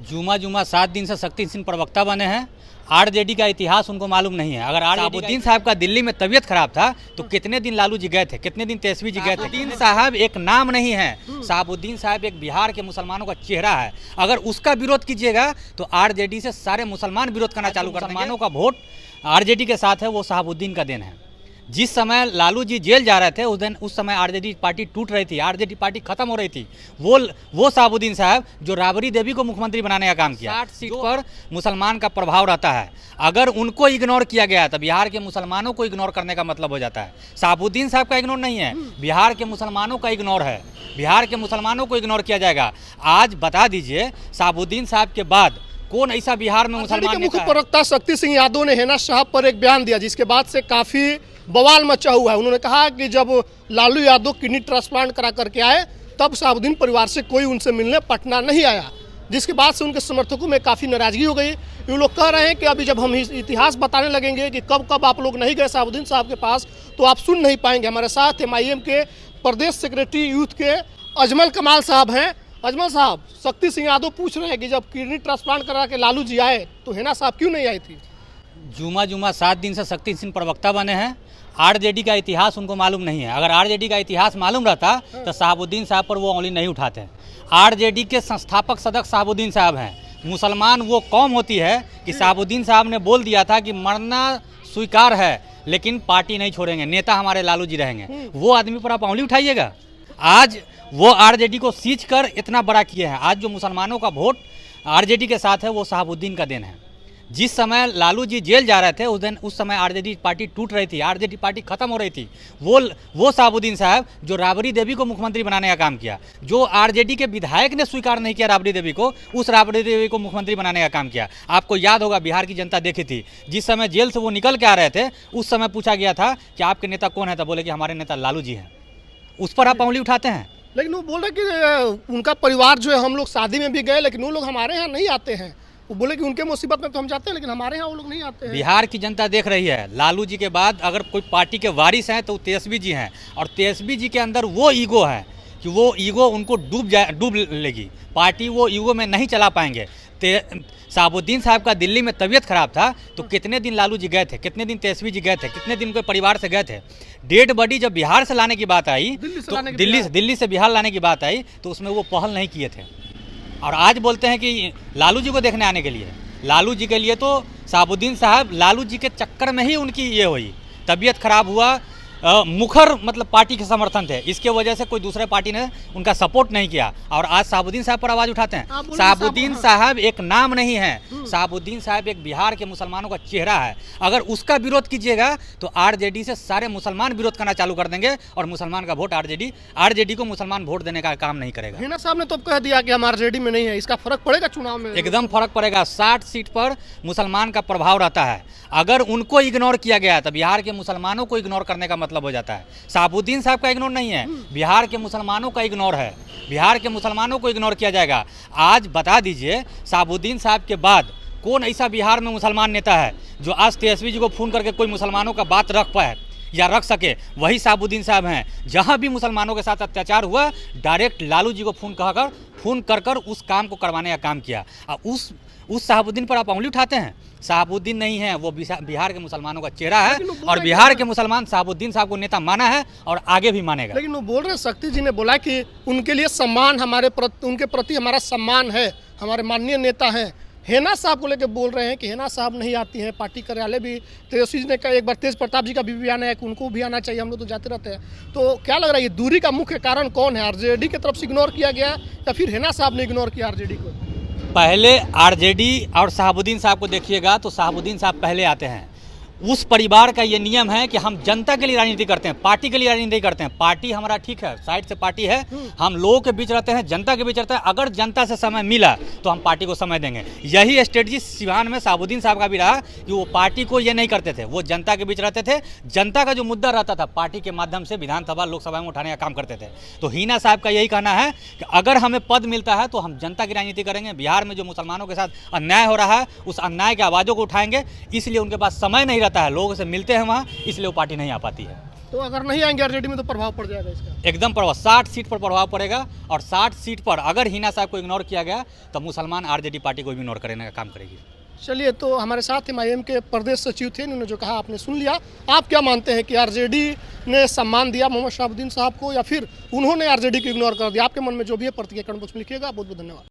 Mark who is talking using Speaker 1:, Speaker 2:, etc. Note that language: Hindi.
Speaker 1: जुमा जुमा 7 दिन से शक्ति सिंह प्रवक्ता बने हैं। आरजेडी का इतिहास उनको मालूम नहीं है। अगर शहाबुद्दीन साहब का दिल्ली में तबीयत खराब था तो कितने दिन लालू जी गए थे, कितने दिन तेजस्वी जी गए थे। शहाबुद्दीन साहब एक नाम नहीं है, शहाबुद्दीन साहब एक बिहार के मुसलमानों का चेहरा है। अगर उसका विरोध कीजिएगा तो आरजेडी से सारे मुसलमान विरोध करना चालू कर देंगे। मुसलमानों का वोट आरजेडी के साथ है, वो शहाबुद्दीन का देन है। जिस समय लालू जी जेल जा रहे थे उस समय आरजेडी पार्टी टूट रही थी, आरजेडी पार्टी खत्म हो रही थी। वो शहाबुद्दीन साहब जो राबड़ी देवी को मुख्यमंत्री बनाने का काम किया। 60 सीट पर मुसलमान का प्रभाव रहता है। अगर उनको इग्नोर किया गया तो बिहार के मुसलमानों को इग्नोर करने का मतलब हो जाता है। शहाबुद्दीन साहब का इग्नोर नहीं है, बिहार के मुसलमानों का इग्नोर है। बिहार के मुसलमानों को इग्नोर किया जाएगा। आज बता दीजिए, शहाबुद्दीन साहब के बाद कौन ऐसा बिहार में मुसलमान
Speaker 2: मुख्य प्रवक्ता शक्ति सिंह यादव ने हेना साहब पर एक बयान दिया, जिसके बाद से काफी बवाल मचा हुआ है। उन्होंने कहा कि जब लालू यादव किडनी ट्रांसप्लांट करा करके आए तब शहाबुद्दीन परिवार से कोई उनसे मिलने पटना नहीं आया, जिसके बाद से उनके समर्थकों में काफ़ी नाराजगी हो गई। ये लोग कह रहे हैं कि अभी जब हम इतिहास बताने लगेंगे कि कब कब आप लोग नहीं गए शहाबुद्दीन साहब के पास तो आप सुन नहीं पाएंगे। हमारे साथ MIM के प्रदेश सेक्रेटरी यूथ के अजमल कमाल साहब हैं। अजमल साहब, शक्ति सिंह यादव पूछ रहे हैं कि जब किडनी ट्रांसप्लांट करा के लालू जी आए तो हेना साहब क्यों नहीं आई थी?
Speaker 1: जुमा 7 दिन से शक्ति सिंह प्रवक्ता बने हैं। आरजेडी का इतिहास उनको मालूम नहीं है। अगर आरजेडी का इतिहास मालूम रहता तो शहाबुद्दीन साहब पर वो उंगली नहीं उठाते। आरजेडी के संस्थापक सदस्य शहाबुद्दीन साहब हैं। मुसलमान वो कौम होती है कि शहाबुद्दीन साहब ने बोल दिया था कि मरना स्वीकार है लेकिन पार्टी नहीं छोड़ेंगे, नेता हमारे लालू जी रहेंगे। वो आदमी पर आप उंगली उठाइएगा। आज वो आरजेडी को सींच कर इतना बड़ा किए हैं। आज जो मुसलमानों का वोट आरजेडी के साथ है वो शहाबुद्दीन का देन है। जिस समय लालू जी जेल जा रहे थे उस समय आरजेडी पार्टी टूट रही थी, आरजेडी पार्टी खत्म हो रही थी। वो शहाबुद्दीन साहब जो राबड़ी देवी को मुख्यमंत्री बनाने का काम किया, जो आरजेडी के विधायक ने स्वीकार नहीं किया राबड़ी देवी को, उस राबड़ी देवी को मुख्यमंत्री बनाने का काम किया। आपको याद होगा, बिहार की जनता देखी थी। जिस समय जेल से वो निकल के आ रहे थे उस समय पूछा गया था कि आपके नेता कौन है, तो बोले कि हमारे नेता लालू जी हैं। उस पर आप उंगली उठाते हैं।
Speaker 2: लेकिन वो बोल रहे कि उनका परिवार जो है, हम लोग शादी में भी गए लेकिन वो लोग हमारे यहाँ नहीं आते हैं। वो बोले कि उनके मुसीबत में तो हम जाते हैं लेकिन हमारे यहाँ वो लोग नहीं आते हैं।
Speaker 1: बिहार की जनता देख रही है, लालू जी के बाद अगर कोई पार्टी के वारिस हैं तो तेजस्वी जी हैं। और तेजस्वी जी के अंदर वो ईगो है कि वो ईगो उनको डूब लेगी। पार्टी वो ईगो में नहीं चला पाएंगे। शहाबुद्दीन साहब का दिल्ली में तबीयत खराब था तो कितने दिन लालू जी गए थे, कितने दिन तेजस्वी जी गए थे, कितने दिन उनके परिवार से गए थे। डेड बॉडी जब बिहार से लाने की बात आई, दिल्ली से बिहार लाने की बात आई तो उसमें वो पहल नहीं किए थे। और आज बोलते हैं कि लालू जी को देखने आने के लिए, लालू जी के लिए तो शहाबुद्दीन साहब, लालू जी के चक्कर में ही उनकी ये हुई, तबीयत खराब हुआ। मुखर मतलब पार्टी के समर्थन थे, इसके वजह से कोई दूसरे पार्टी ने उनका सपोर्ट नहीं किया और आज शहाबुद्दीन साहब पर आवाज उठाते हैं। शहाबुद्दीन साहब एक नाम नहीं है, शहाबुद्दीन साहब एक बिहार के मुसलमानों का चेहरा है। अगर उसका विरोध कीजिएगा तो आरजेडी से सारे मुसलमान विरोध करना चालू कर देंगे और मुसलमान का वोट आरजेडी को मुसलमान वोट देने का काम नहीं करेगा।
Speaker 2: हेना साहब ने तो कह दिया कि हम आरजेडी में नहीं है, इसका फर्क पड़ेगा चुनाव में?
Speaker 1: एकदम फर्क पड़ेगा। 60 सीट पर मुसलमान का प्रभाव रहता है। अगर उनको इग्नोर किया गया तो बिहार के मुसलमानों को इग्नोर करने का मतलब हो जाता है। शहाबुद्दीन साहब का इग्नोर नहीं है, बिहार के मुसलमानों का इग्नोर है। बिहार के मुसलमानों को इग्नोर किया जाएगा। आज बता दीजिए, शहाबुद्दीन साहब के बाद कौन ऐसा बिहार में मुसलमान नेता है जो आज तेजस्वी जी को फोन करके कोई मुसलमानों का बात रख पाए या रख सके? वही शहाबुद्दीन साहब हैं। जहां भी मुसलमानों के साथ अत्याचार हुआ, डायरेक्ट लालू जी को फोन कर उस काम को करवाने का काम किया। उस शहाबुद्दीन पर आप उंगली उठाते हैं। शहाबुद्दीन नहीं है, वो बिहार के मुसलमानों का चेहरा है और बिहार के मुसलमान शहाबुद्दीन साहब को नेता माना है और आगे भी मानेगा।
Speaker 2: लेकिन वो बोल रहे, शक्ति जी ने बोला कि उनके लिए सम्मान, उनके प्रति हमारा सम्मान है, हमारे माननीय नेता हैं। हेना साहब को लेकर बोल रहे हैं कि हेना साहब नहीं आती हैं, पार्टी कार्यालय भी तेजस्वी जी ने कहा, एक बार तेज प्रताप जी का भी बयान है कि उनको भी आना चाहिए, हम लोग तो जाते रहते हैं। तो क्या लग रहा है ये दूरी का मुख्य कारण कौन है? आरजेडी की तरफ से इग्नोर किया गया या फिर हेना साहब ने इग्नोर किया आरजेडी को?
Speaker 1: पहले आरजेडी और शहाबुद्दीन साहब को देखिएगा तो शहाबुद्दीन साहब पहले आते हैं। उस परिवार का ये नियम है कि हम जनता के लिए राजनीति करते हैं, पार्टी के लिए राजनीति नहीं करते हैं। पार्टी हमारा ठीक है, साइड से पार्टी है, हम लोगों के बीच रहते हैं, जनता के बीच रहते हैं। अगर जनता से समय मिला तो हम पार्टी को समय देंगे। यही स्ट्रेटजी सिवान में शहाबुद्दीन साहब का भी रहा कि वो पार्टी को ये नहीं करते थे, वो जनता के बीच रहते थे। जनता का जो मुद्दा रहता था पार्टी के माध्यम से विधानसभा लोकसभा में उठाने का काम करते थे। तो हिना साहब का यही कहना है कि अगर हमें पद मिलता है तो हम जनता की राजनीति करेंगे। बिहार में जो मुसलमानों के साथ अन्याय हो रहा है उस अन्याय की आवाज़ों को उठाएंगे, इसलिए उनके पास समय नहीं रहता है, लोगों से मिलते हैं वहाँ, इसलिए वो पार्टी नहीं आ पाती है।
Speaker 2: तो अगर नहीं आएंगे आरजेडी में तो प्रभाव पड़ जाएगा इसका।
Speaker 1: एकदम प्रभाव 60 सीट पर प्रभाव पड़ेगा, और 60 सीट पर अगर हिना साहब को इग्नोर किया गया तो मुसलमान आरजेडी पार्टी को भी इग्नोर करने का काम करेगी।
Speaker 2: चलिए, तो हमारे साथ एमआईएम के प्रदेश सचिव थे, इन्होंने जो कहा आपने सुन लिया। आप क्या मानते हैं कि आरजेडी ने सम्मान दिया मोहम्मद शहाबुद्दीन साहब को, या फिर उन्होंने आरजेडी को इग्नोर कर दिया? आपके मन में जो भी है प्रतिक्रिया कमेंट बॉक्स में लिखिएगा। बहुत बहुत धन्यवाद।